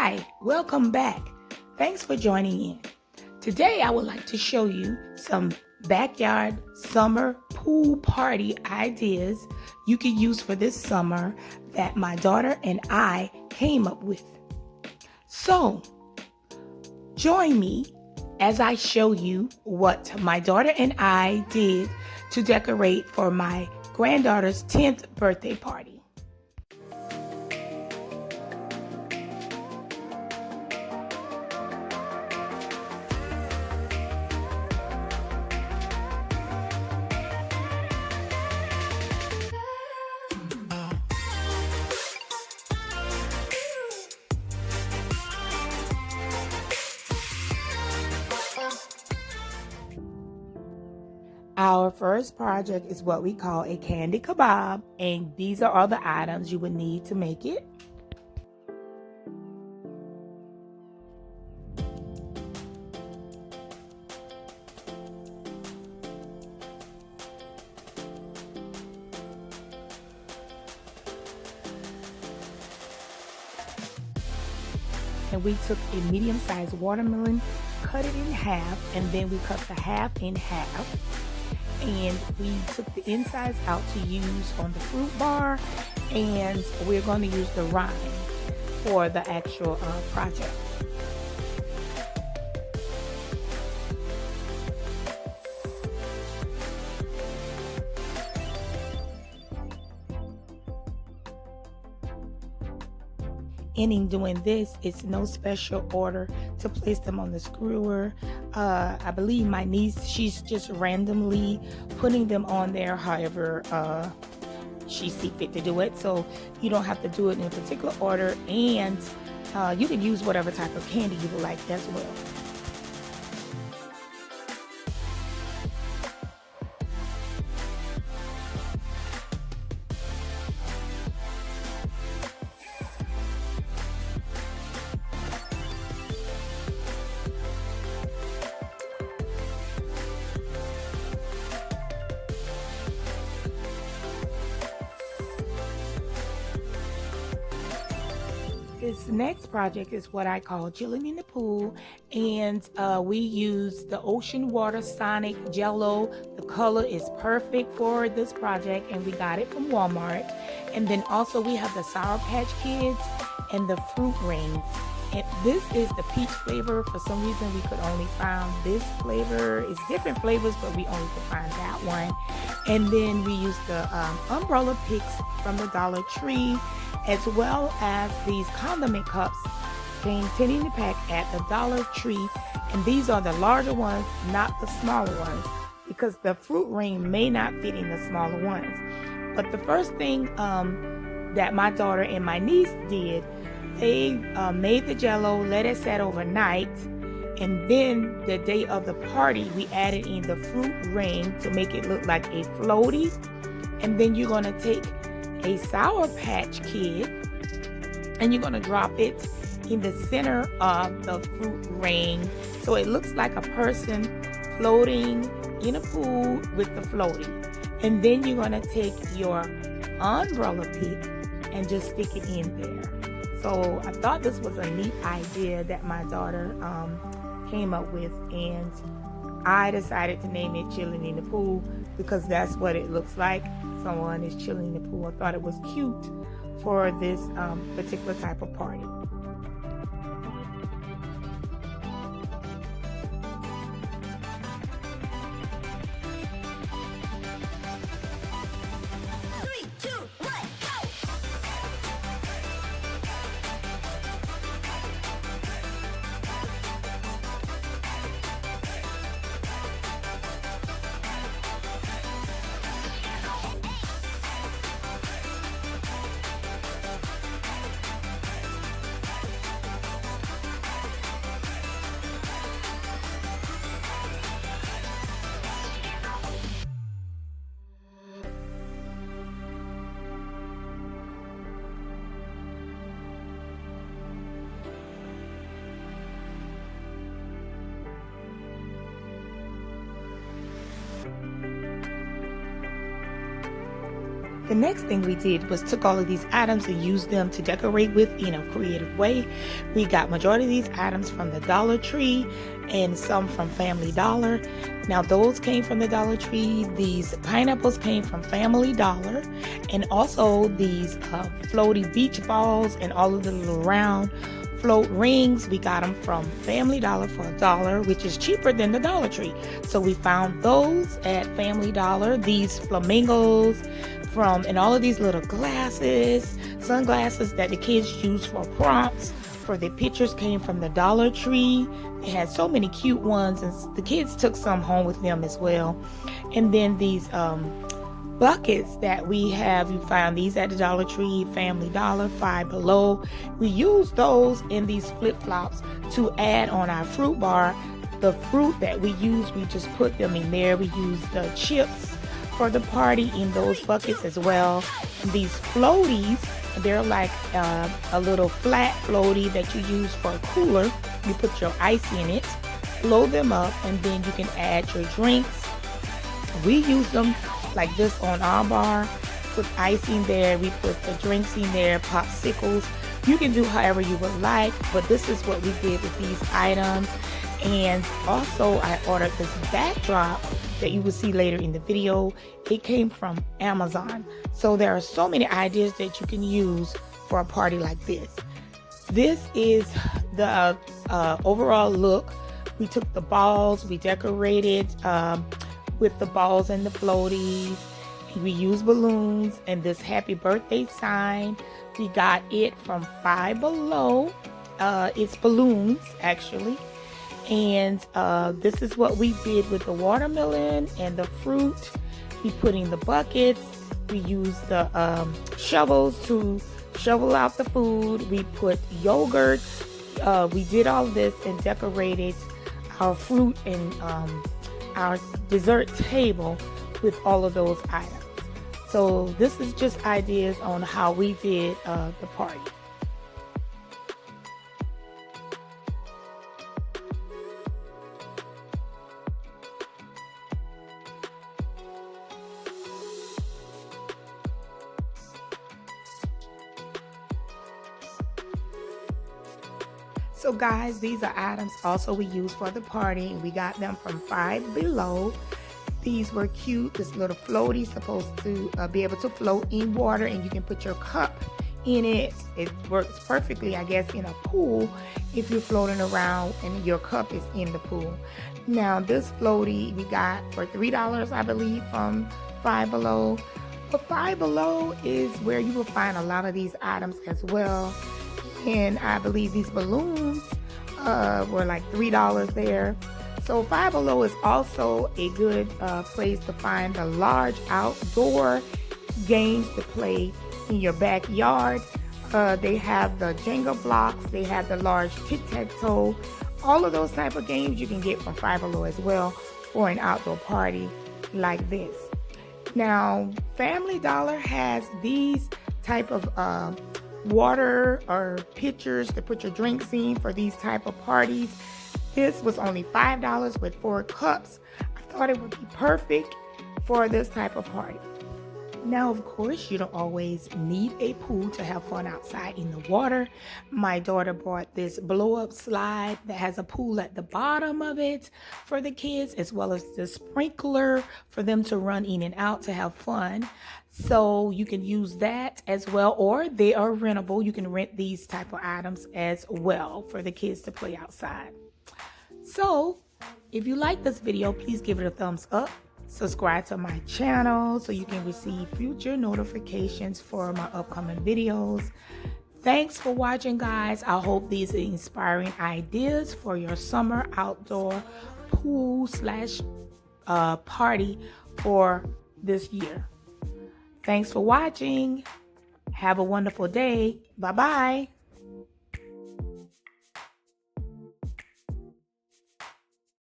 Hi, welcome back. Thanks for joining in. Today I would like to show you some backyard summer pool party ideas you can use for this summer that my daughter and I came up with. So, join me as I show you what my daughter and I did to decorate for my granddaughter's 10th birthday party. Our first project is what we call a candy kebab, and these are all the items you would need to make it. And we took a medium-sized watermelon, cut it in half, and then we cut the half in half. And we took the insides out to use on the fruit bar, and we're going to use the rind for the actual project. And in doing this, it's no special order to place them on the screwer. I believe my niece, she's just randomly putting them on there however she sees fit to do it. So you don't have to do it in a particular order, and you can use whatever type of candy you would like as well. This next project is what I call chilling in the pool, and we use the ocean water Sonic jello. The color is perfect for this project, and we got it from Walmart. And then also we have the Sour Patch Kids and the fruit rings. And this is the peach flavor. For some reason we could only find this flavor. It's different flavors, but we only could find that one. And then we use the umbrella picks from the Dollar Tree, as well as these condiment cups came 10 in the pack at the Dollar Tree. And these are the larger ones, not the smaller ones, because the fruit ring may not fit in the smaller ones. But the first thing that my daughter and my niece did, they made the jello, let it set overnight, and then the day of the party we added in the fruit ring to make it look like a floaty. And then you're going to take a Sour Patch Kid and you're going to drop it in the center of the fruit ring so it looks like a person floating in a pool with the floaty. And then you're going to take your umbrella pick and just stick it in there. So I thought this was a neat idea that my daughter came up with, and I decided to name it Chilling in the Pool because that's what it looks like. Someone is chilling in the pool. I thought it was cute for this particular type of party. The next thing we did was took all of these items and used them to decorate with in a creative way. We got majority of these items from the Dollar Tree and some from Family Dollar. Now those came from the Dollar Tree. These pineapples came from Family Dollar, and also these floaty beach balls and all of the little round float rings, we got them from Family Dollar for $1, which is cheaper than the Dollar Tree. So we found those at Family Dollar. These flamingos and all of these little glasses, sunglasses that the kids use for prompts for their pictures came from the Dollar Tree. They had so many cute ones, and the kids took some home with them as well. And then these buckets that we have, you find these at the Dollar Tree, Family Dollar, Five Below. We use those in these flip-flops to add on our fruit bar. The fruit that we use, we just put them in there. We use the chips for the party in those buckets as well. And these floaties, they're like a little flat floaty that you use for a cooler. You put your ice in it, blow them up, and then you can add your drinks. We use them like this on our bar. Put ice in there, we put the drinks in there, popsicles. You can do however you would like, but this is what we did with these items. And also I ordered this backdrop that you will see later in the video. It came from Amazon. So there are so many ideas that you can use for a party like this. This is the overall look. We took the balls, we decorated with the balls and the floaties. We used balloons and this happy birthday sign. We got it from Five Below. It's balloons actually. And this is what we did with the watermelon and the fruit. We put in the buckets. We used the shovels to shovel out the food. We put yogurt. We did all of this and decorated our fruit and our dessert table with all of those items. So this is just ideas on how we did the party. So guys, these are items also we use for the party. We got them from Five Below. These were cute. This little floaty supposed to be able to float in water, and you can put your cup in it. It works perfectly, I guess, in a pool if you're floating around and your cup is in the pool. Now this floaty we got for $3, I believe, from Five Below. But Five Below is where you will find a lot of these items as well. And I believe these balloons were like $3 there. So Five Below is also a good place to find the large outdoor games to play in your backyard. They have the Jenga blocks, they have the large tic-tac-toe. All of those type of games you can get from Five Below as well for an outdoor party like this. Now, Family Dollar has these type of water or pitchers to put your drinks in for these type of parties. This was only $5 with 4 cups. I thought it would be perfect for this type of party. Now, of course, you don't always need a pool to have fun outside in the water. My daughter bought this blow-up slide that has a pool at the bottom of it for the kids, as well as the sprinkler for them to run in and out to have fun. So you can use that as well, or they are rentable. You can rent these type of items as well for the kids to play outside. So if you like this video, please give it a thumbs up. Subscribe to my channel so you can receive future notifications for my upcoming videos. Thanks for watching, guys. I hope these are inspiring ideas for your summer outdoor pool / party for this year. Thanks for watching. Have a wonderful day. Bye-bye.